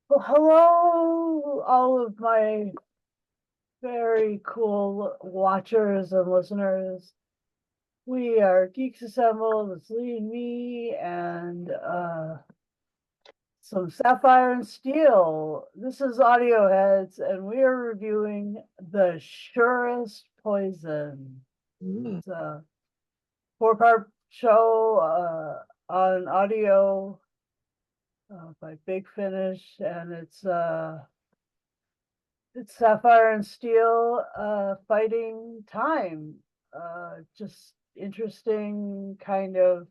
Well, hello, all of my very cool watchers and listeners. We are Geeks Assembled. It's Lee and me, and some Sapphire and Steel. This is Audio Heads, and we are reviewing the Surest Poison. Mm. It's a four-part show on audio by Big Finish, and it's Sapphire and Steel fighting time. Just interesting kind of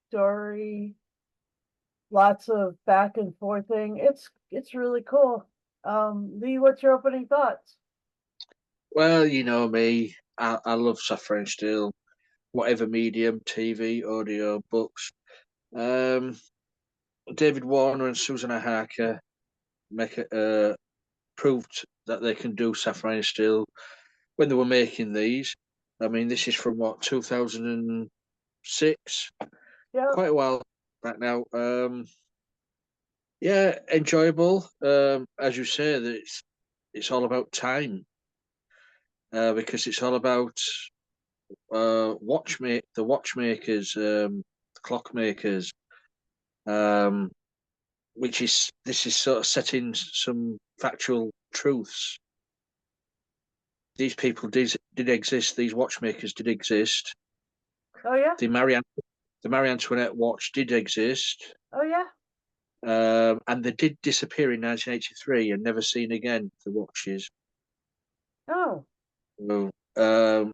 story. Lots of back and forthing. It's really cool. Lee, what's your opening thoughts? Well, you know me. I love Sapphire and Steel, whatever medium, TV, audio, books. Um, David Warner and Susan Harker proved that they can do Sapphire and Steel when they were making these. I mean, this is from what 2006, Yep. quite a while back now. Yeah, enjoyable. As you say, that it's all about time because it's all about the watchmakers, the clockmakers, um, which is this is sort of setting some factual truths. These people did exist. These watchmakers did exist. Oh yeah. The Marie the Marie Antoinette watch did exist, Oh yeah. and they did disappear in 1983 and never seen again. The watches. Oh, So, um,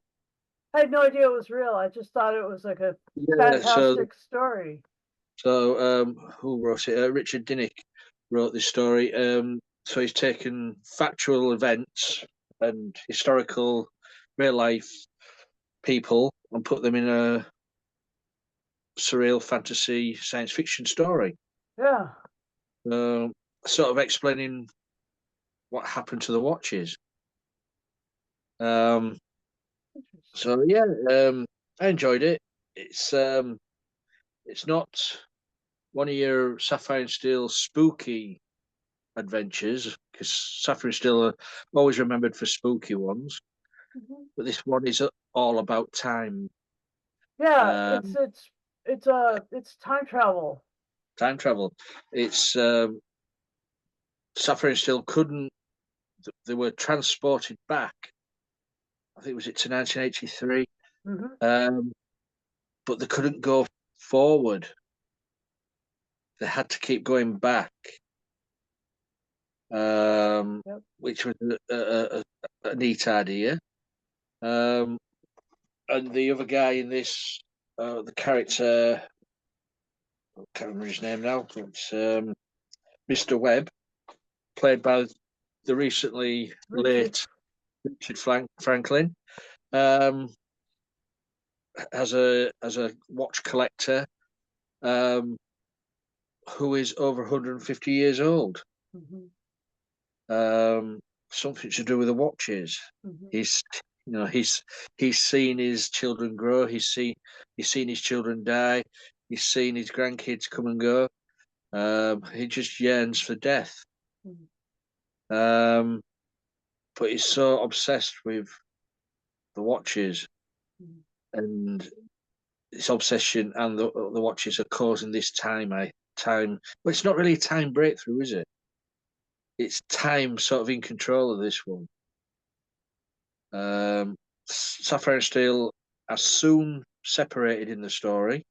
I had no idea it was real. I just thought it was like a yeah. fantastic story. Who wrote it? Richard Dinnick wrote this story. So he's taken factual events and historical real life people and put them in a surreal fantasy science fiction story. Yeah. Um, Sort of explaining what happened to the watches. Um, so yeah, I enjoyed it. It's um, it's not one of your Sapphire and Steel spooky adventures because Sapphire and Steel are always remembered for spooky ones, Mhm. but this one is all about time. Yeah, Um, it's time travel. Time travel. It's Sapphire and Steel couldn't. They were transported back. I think was it to 1983, Hmm. um, but they couldn't go forward. They had to keep going back, Yep. which was a neat idea. Um, and the other guy in this, the character, I can't remember his name now, but Mr. Webb, played by the recently Richard. late Richard Franklin, um, as a watch collector um, who is over 150 years old. Hmm. Um, Something to do with the watches. Hmm. He's he's seen his children grow. He's seen his children die. He's seen his grandkids come and go. He just yearns for death. Hmm. Um, but he's so obsessed with the watches and this obsession and the watches are causing this time. Well, it's not really a time breakthrough, is it? It's time sort of in control of this one. Sapphire and Steel are soon separated in the story,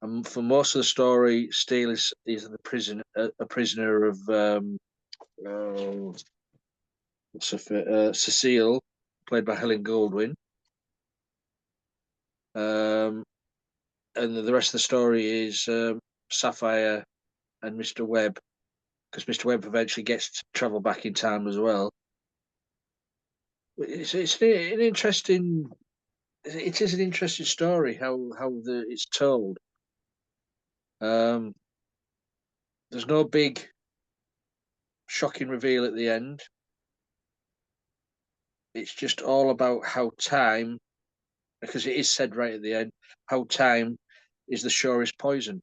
and for most of the story, Steel is a prisoner of oh, Cecile, played by Helen Goldwyn. Um, and the rest of the story is Sapphire and Mr. Webb, because Mr. Webb eventually gets to travel back in time as well. It's an interesting. It is an interesting story how it's told. Um, there's no big shocking reveal at the end. It's just all about how time, because it is said right at the end, how time is the surest poison.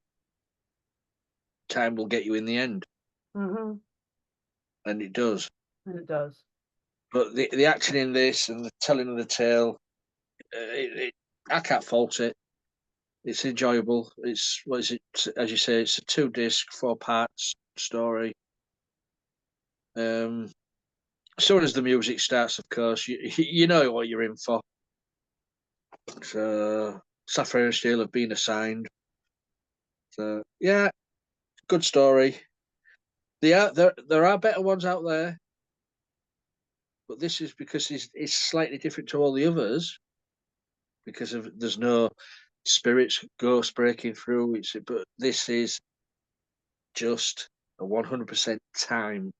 Time will get you in the end. Mm-hmm. and it does. And it does. But the acting in this and the telling of the tale, I can't fault it. It's enjoyable. It's what is it? As you say, it's a 2-disc, 4 parts story. As soon as the music starts, of course, you know what you're in for. So, Sapphire and Steel have been assigned. So yeah, good story. There are better ones out there, but this is because it's slightly different to all the others because of there's no spirits, ghosts breaking through. But this is just a 100% time,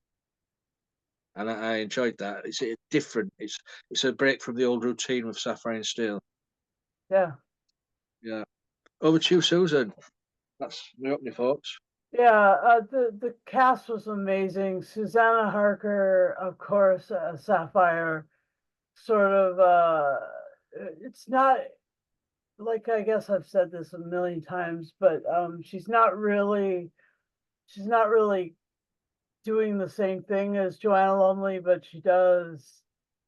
and I enjoyed that. It's different. It's a break from the old routine with Sapphire and Steel. Yeah. Yeah. Over to you, Susan. That's my opening thoughts. Yeah, the cast was amazing. Susanna Harker, of course, Sapphire, sort of it's not like, I guess I've said this a million times, but she's not really doing the same thing as Joanna Lumley, but she does,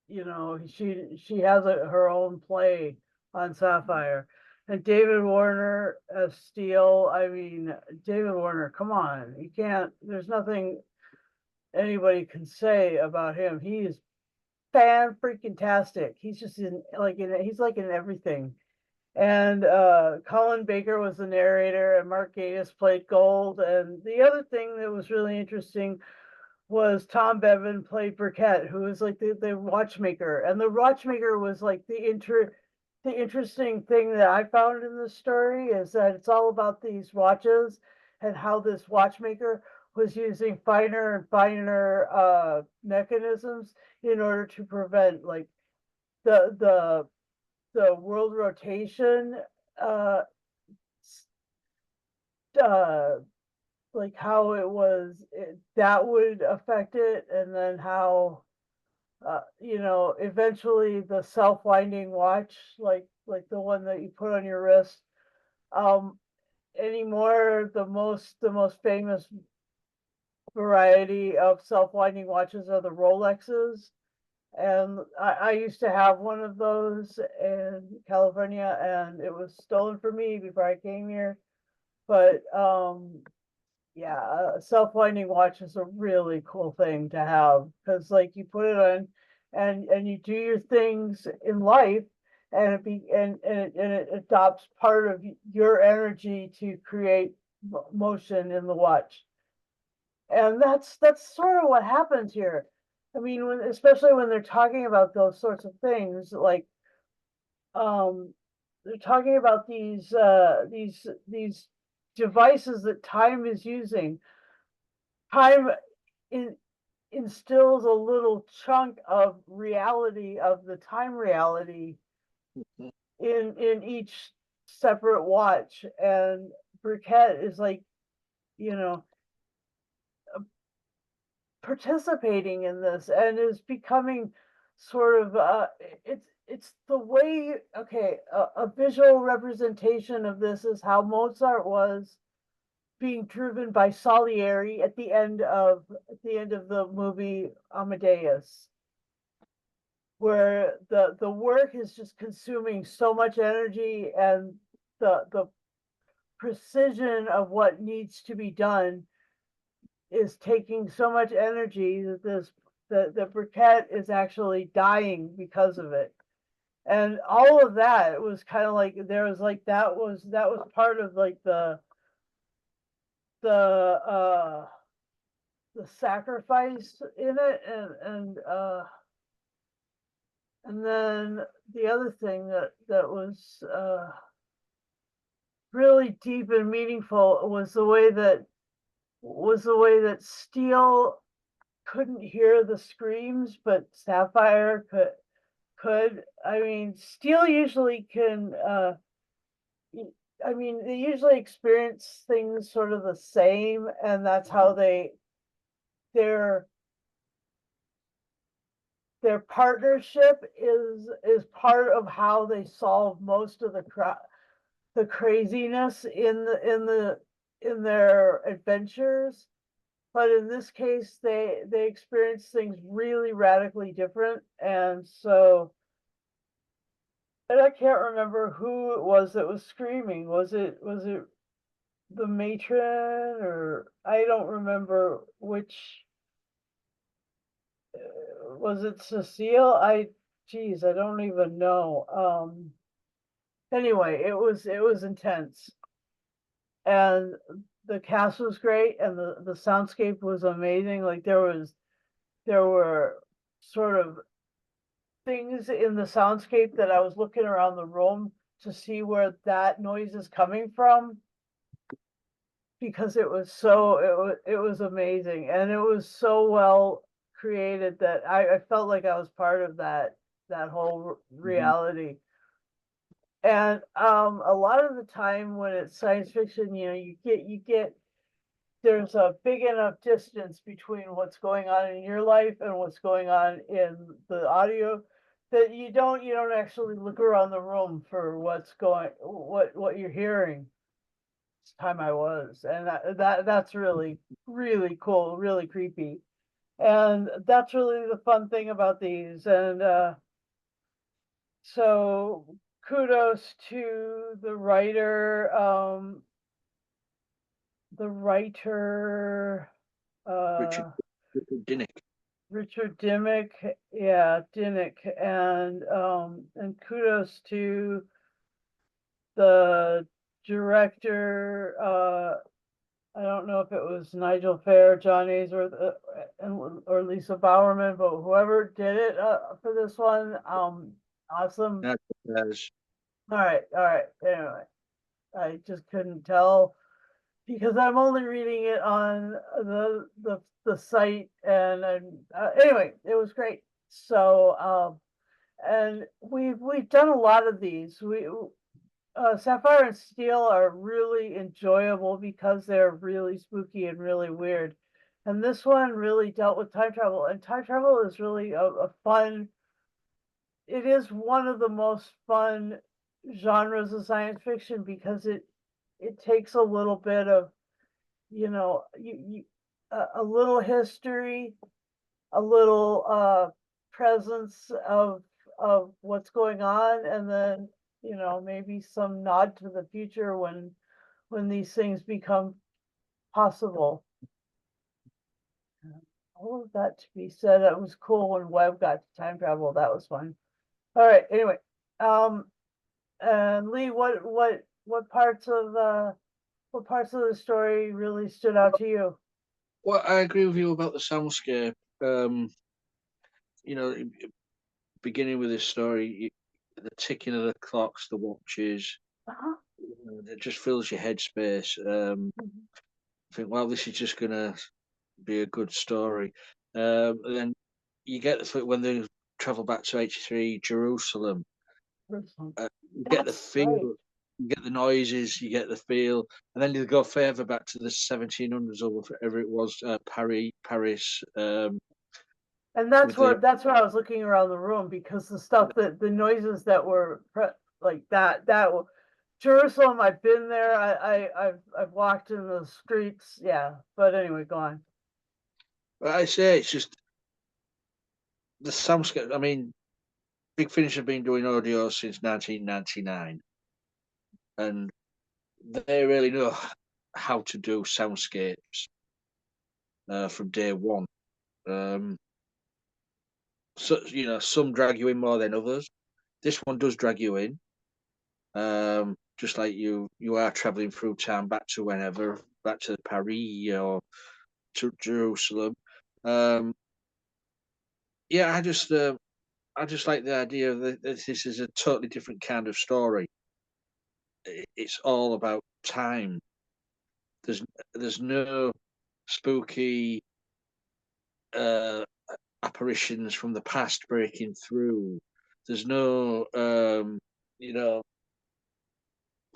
she has her own play on Sapphire. And David Warner as Steel, I mean, David Warner, come on, you can't, there's nothing anybody can say about him. He is fan freaking tastic. He's just he's like in everything. And Colin Baker was the narrator, and Mark Gatiss played Gold. And the other thing that was really interesting was Tom Bevan played Burkett, who was like the watchmaker. And the watchmaker was like the interesting thing that I found in this story is that it's all about these watches and how this watchmaker was using finer and finer mechanisms in order to prevent like the the world rotation, uh, uh, like how that would affect it, and then how eventually the self-winding watch, like the one that you put on your wrist, um, anymore the most famous variety of self-winding watches are the Rolexes. And I used to have one of those in California, and it was stolen from me before I came here. But yeah, a self-winding watch is a really cool thing to have because, like, you put it on, and you do your things in life, and it adopts part of your energy to create motion in the watch. And that's sort of what happens here. I mean, especially when they're talking about those sorts of things, like um, they're talking about these devices that time is using. Time in, instills a little chunk of reality of the time reality in each separate watch, and Burkett is like, you know, participating in this and is becoming sort of it's the way, okay, a visual representation of this is how Mozart was being driven by Salieri at the end of the movie Amadeus, where the work is just consuming so much energy, and the precision of what needs to be done is taking so much energy that the briquette is actually dying because of it. And all of that was kind of like there was like that was part of like the uh the sacrifice in it. And then the other thing that was really deep and meaningful was the way that Steel couldn't hear the screams, but Sapphire could. I mean, Steel usually can. I mean, they usually experience things sort of the same, and that's how their their partnership is part of how they solve most of the craziness in their adventures. but in this case, they experience things really radically different, and so. And I can't remember who it was that was screaming. Was it the matron, or I don't remember which. Was it Cecile? Geez, I don't even know. Anyway, it was intense, and the cast was great, and the soundscape was amazing. Like there were sort of things in the soundscape that I was looking around the room to see where that noise is coming from, because it was amazing, and it was so well created that I felt like I was part of that whole Mhm. reality. And a lot of the time when it's science fiction, you get there's a big enough distance between what's going on in your life and what's going on in the audio, that you don't actually look around the room for what you're hearing. This time I was, and that's really really cool, really creepy, and that's really the fun thing about these. And so kudos to the writer, Richard, uh, Richard Dinnick. Richard Dimmick, yeah, Dinnick, and kudos to the director. I don't know if it was Nigel Fair, John Ainsworth, or Lisa Bowerman, but whoever did it for this one, awesome. There's All right. Anyway, I just couldn't tell because I'm only reading it on the site, and anyway, it was great. So and we've done a lot of these. Sapphire and Steel are really enjoyable because they're really spooky and really weird. And this one really dealt with time travel, and time travel is really a fun. It is one of the most fun genres of science fiction because it takes a little bit of, a little history, a little presence of what's going on, and then maybe some nod to the future when these things become possible. All of that to be said, it was cool when Webb got to time travel. That was fun. All right. Anyway, um, and Lee, what parts of the story really stood out to you? well, I agree with you about the soundscape. You know, beginning with this story, the ticking of the clocks, the watches, Uh-huh. it just fills your headspace. Mhm. I think, well, this is just gonna be a good story. And then you get when they travel back to 83 Jerusalem. You get the That's feel, right. you get the noises, you get the feel, and then you go further back to the 1700s or whatever it was, Paris, And with the that's where I was looking around the room, because the noises that were like Jerusalem. I've been there. I've walked in the streets. Yeah, but anyway, go on. I say it's just the soundscape. I mean, Big Finish have been doing audio since 1999, and they really know how to do soundscapes from day one. Um, so some drag you in more than others. This one does drag you in, just like you are traveling through time back to whenever, back to Paris or to Jerusalem. Um, yeah, I just like the idea that this is a totally different kind of story. It's all about time. There's there's no spooky uh, apparitions from the past breaking through. There's no you know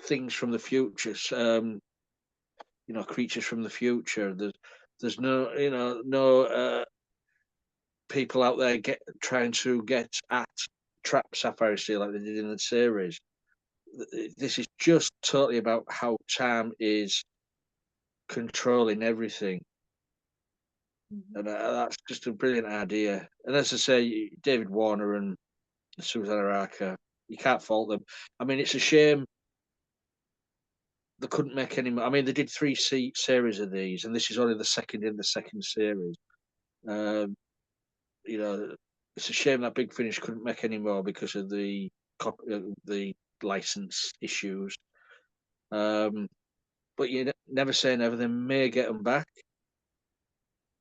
things from the future. Creatures from the future. There's no people out there trying to get at trap Sapphire Steel like they did in the series. This is just totally about how time is controlling everything. Mhm. and that's just a brilliant idea. And as I say, David Warner and Susan Araka, you can't fault them. I mean, it's a shame they couldn't make any more. I mean, they did three series of these, and this is only the second in the second series. Um, you know, it's a shame that Big Finish couldn't make any more because of the license issues. Um, but you never say never. They may get them back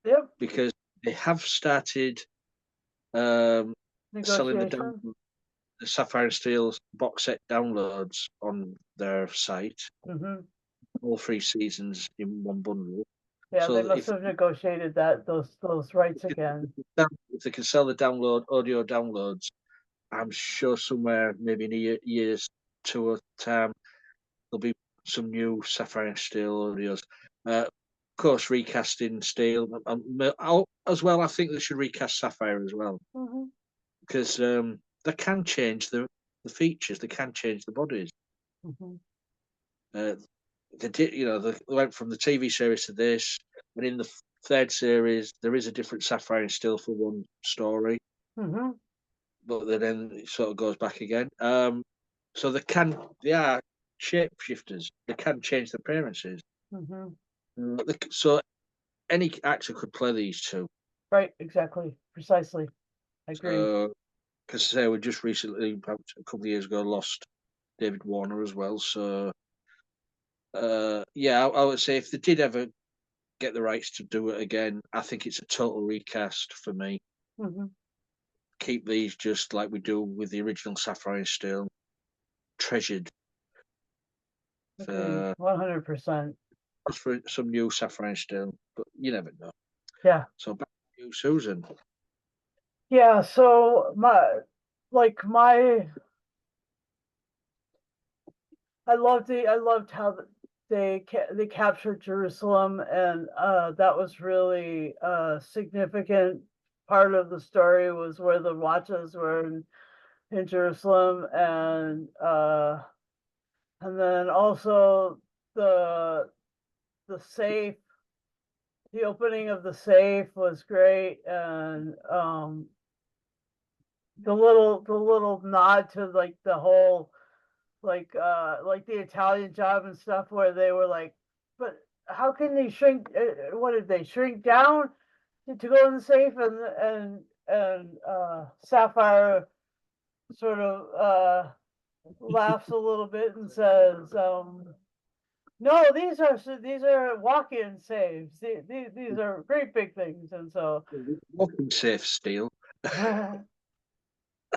Yep, because they have started selling negotiation. the Sapphire and Steel box set downloads on their site, Mhm. all three seasons in one bundle. Yeah, they So must have negotiated that those rights again. if they can sell the audio downloads, I'm sure somewhere maybe in years two or time there'll be some new Sapphire and Steel audios. Of course, recasting Steel as well. I think they should recast Sapphire as well Mhm. because they can change the features. They can change the bodies. Mhm. Uh, they did, they went from the TV series to this, and in the third series, there is a different Sapphire and Steel for one story, Mhm. but then it sort of goes back again. So they are shapeshifters. They can change their appearances. Mhm. So any actor could play these two. Right, exactly. Precisely. I agree. Because say we just recently, about a couple of years ago, lost David Warner as well. So yeah, I would say if they did ever get the rights to do it again, I think it's a total recast for me. Mhm. Keep these just like we do with the original Sapphire and Steel, treasured Agreed. for 100%. for some new Sapphire and Steel, but you never know. Yeah. So back to you, Susan. Yeah, so my I loved how they captured Jerusalem, and that was really a significant part of the story was where the watches were in Jerusalem, and then also the the safe, the opening of the safe was great, and the little nod to like the whole like the Italian job and stuff where they were like, but how can they shrink? What did they shrink down to go in the safe? And Sapphire sort of laughs a little bit and says, "No, these are walk-in safes. These are great big things." And so, Walking safe steel.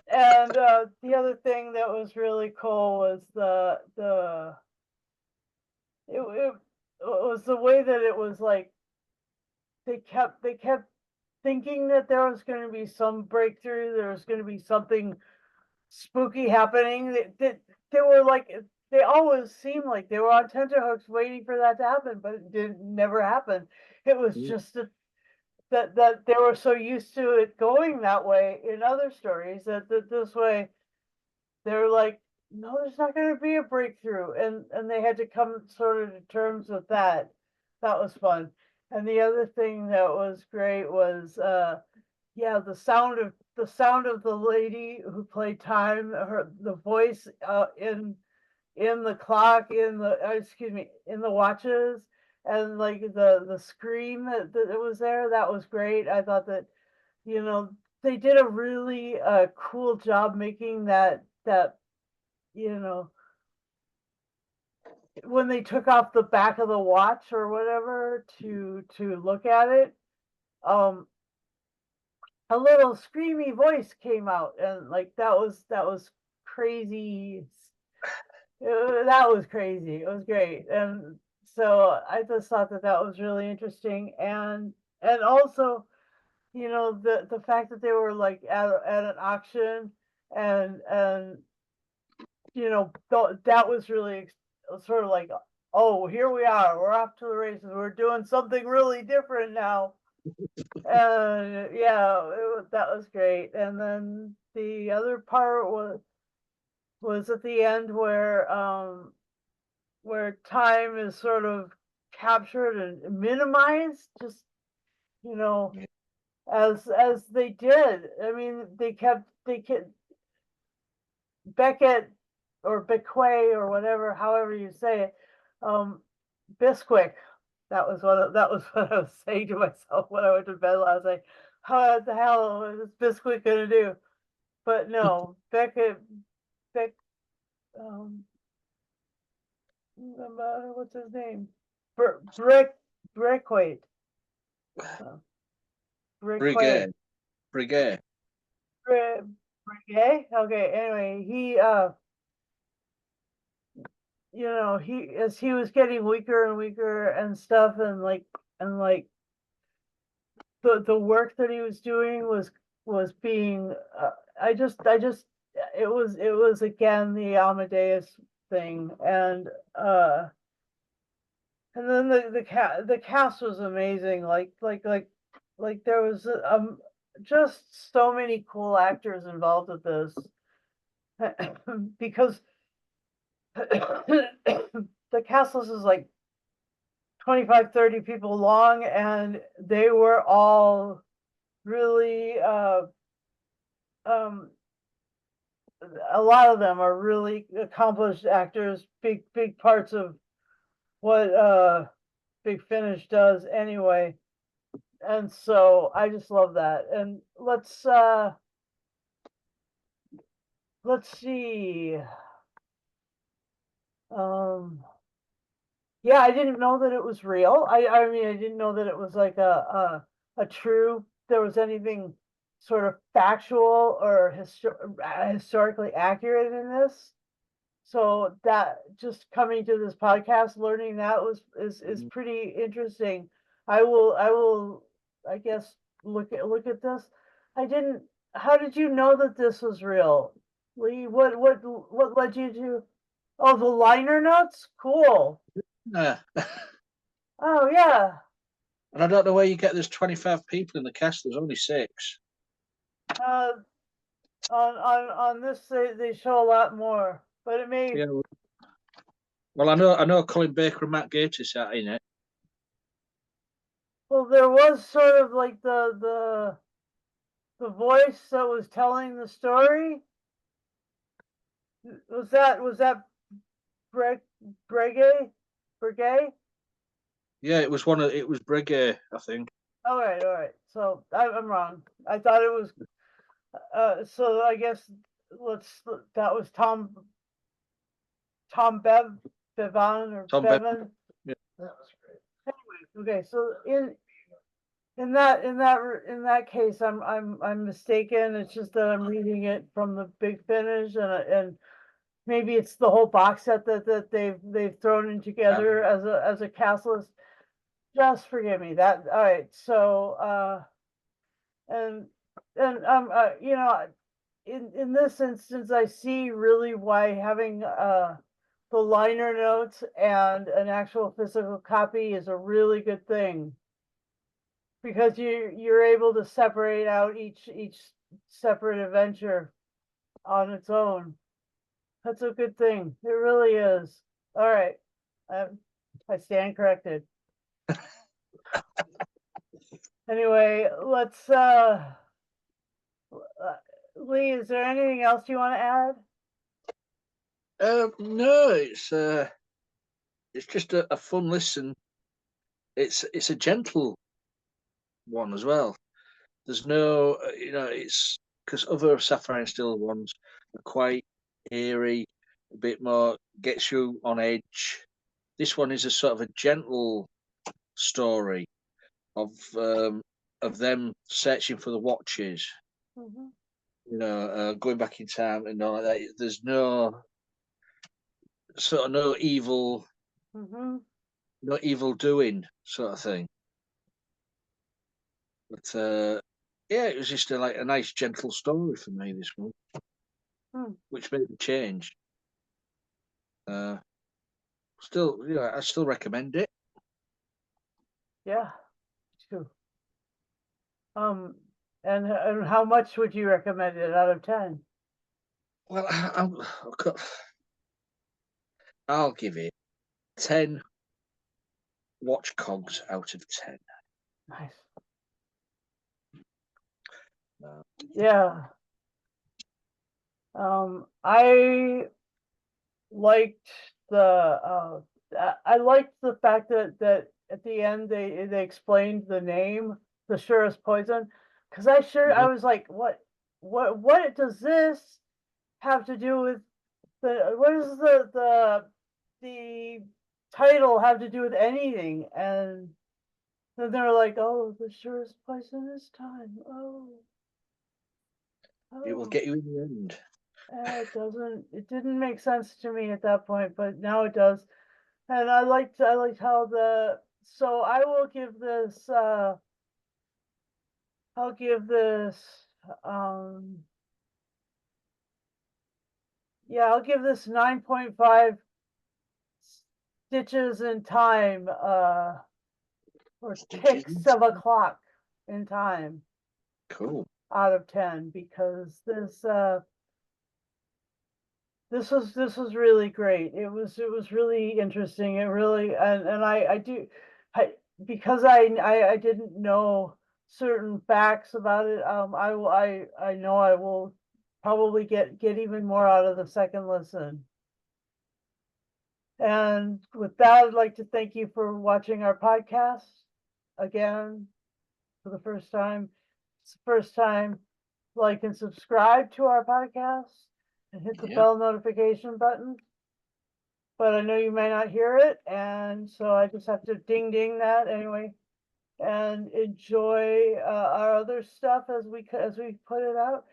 and the other thing that was really cool was it was the way that it was like they kept thinking that there was going to be some breakthrough, there was going to be something spooky happening. That they were like they always seemed like they were on tenterhooks waiting for that to happen, but it didn't never happen. It was just that they were so used to it going that way in other stories that this way they were like, no, there's not going to be a breakthrough, and they had to come sort of to terms with that. That was fun. And the other thing that was great was yeah, the sound of the lady who played time, her the voice in the clock, in the excuse me, in the watches, and like the scream that was there. That was great. I thought that you know they did a really cool job making that you know, when they took off the back of the watch or whatever to look at it, um, a little screamy voice came out, and like that was crazy. That was crazy. It was great, and so I just thought that that was really interesting, and also the fact that they were like at an auction, and that was really sort of like, oh, here we are. We're off to the races. We're doing something really different now. And yeah, that was great. And then the other part was at the end where time is sort of captured and minimized. Just you know, Yeah. as they did. I mean, they kept Beckett or Bequay or whatever, however you say it, Bisquick. That was what I was saying to myself when I went to bed last night. How the hell is Bisquick gonna do? But no, Beckett, Beck, um, what's his name? Brickweight. Uh, Brickway. Brigade, Brigade. Brigay? Okay, anyway, he as he was getting weaker and weaker and stuff, and like the work that he was doing was being it was again the Amadeus thing, and then the cast was amazing, like there was just so many cool actors involved with this because the cast list is like 25, 30 people long, and they were all really um a lot of them are really accomplished actors, big parts of what Big Finish does anyway. And so I just love that. And let's see. Um yeah, I didn't know that it was real. I mean, I didn't know that it was like a true, there was anything sort of factual or historically accurate in this. So that just coming to this podcast, learning that is pretty interesting. I will I guess look at this. I didn't. How did you know that this was real, Lee? What led you to? Oh, the liner notes. Cool. Yeah. Oh yeah. And I don't know where you get there's 25 people in the cast. There's only 6. Uh, on this they show a lot more, but it may. Yeah. Well, I know Colin Baker and Matt Gatiss are in it. Well, there was sort of like the voice that was telling the story. Was that Breg Brege Brege? Yeah, it was Brigade, I think. All right. So I'm wrong. I thought it was. So I guess let's. That was Tom Bevan or Tom Bevan. Bevan. Yeah. That was great. Anyway, okay. So in that case, I'm mistaken. It's just that I'm reading it from the Big Finish, and maybe it's the whole box set that they've thrown in together as a cast list. Just forgive me. That all right. So and in this instance, I see really why having the liner notes and an actual physical copy is a really good thing, because you're able to separate out each separate adventure on its own. That's a good thing. It really is. All right. I stand corrected. Anyway, let's Lee, is there anything else you want to add? No, it's just a fun listen. It's a gentle one as well. There's no, it's because other Sapphire and Steel ones are quite eerie, a bit more gets you on edge. This one is a sort of a gentle story of them searching for the watches. Mm-hmm. Going back in time and all like that. There's no sort of Mm-hmm. no evil doing sort of thing. But yeah, it was just like a nice gentle story for me, this one, which made me change. Still, I still recommend it. Yeah, true. And how much would you recommend it out of 10? Well, I'll give it 10 watch cogs out of 10. Nice. Yeah. I liked I liked the fact that at the end they explained the name, the Surest Poison, because I Mhm. was like, what does this have to do with what does the title have to do with anything? And then they're like, oh, the surest poison is time. Oh, It will oh. get you in the end. It didn't make sense to me at that point, but now it does. And I liked how so I will give this, I'll give this, um, yeah, I'll give this 9.5 stitches in time, or Stitches ticks into of a it. clock in time Cool. out of 10, because this was really great. It was really interesting. It really, and I do, I because I didn't know certain facts about it. I know I will probably get even more out of the second listen. And with that, I'd like to thank you for watching our podcast again for the first time. It's the first time. Like and subscribe to our podcast and hit the Yeah. bell notification button. But I know you may not hear it, and so I just have to ding ding that anyway. And enjoy our other stuff as we put it out.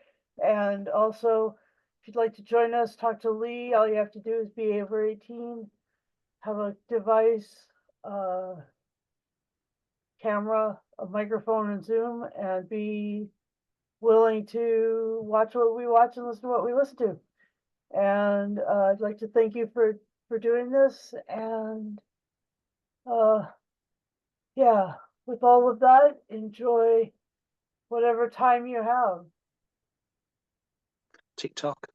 And also, if you'd like to join us, talk to Lee. All you have to do is be over 18, have a device, camera, a microphone, and Zoom, and be willing to watch what we watch and listen to what we listen to. And I'd like to thank you for doing this. And uh, yeah, with all of that, enjoy whatever time you have. TikTok.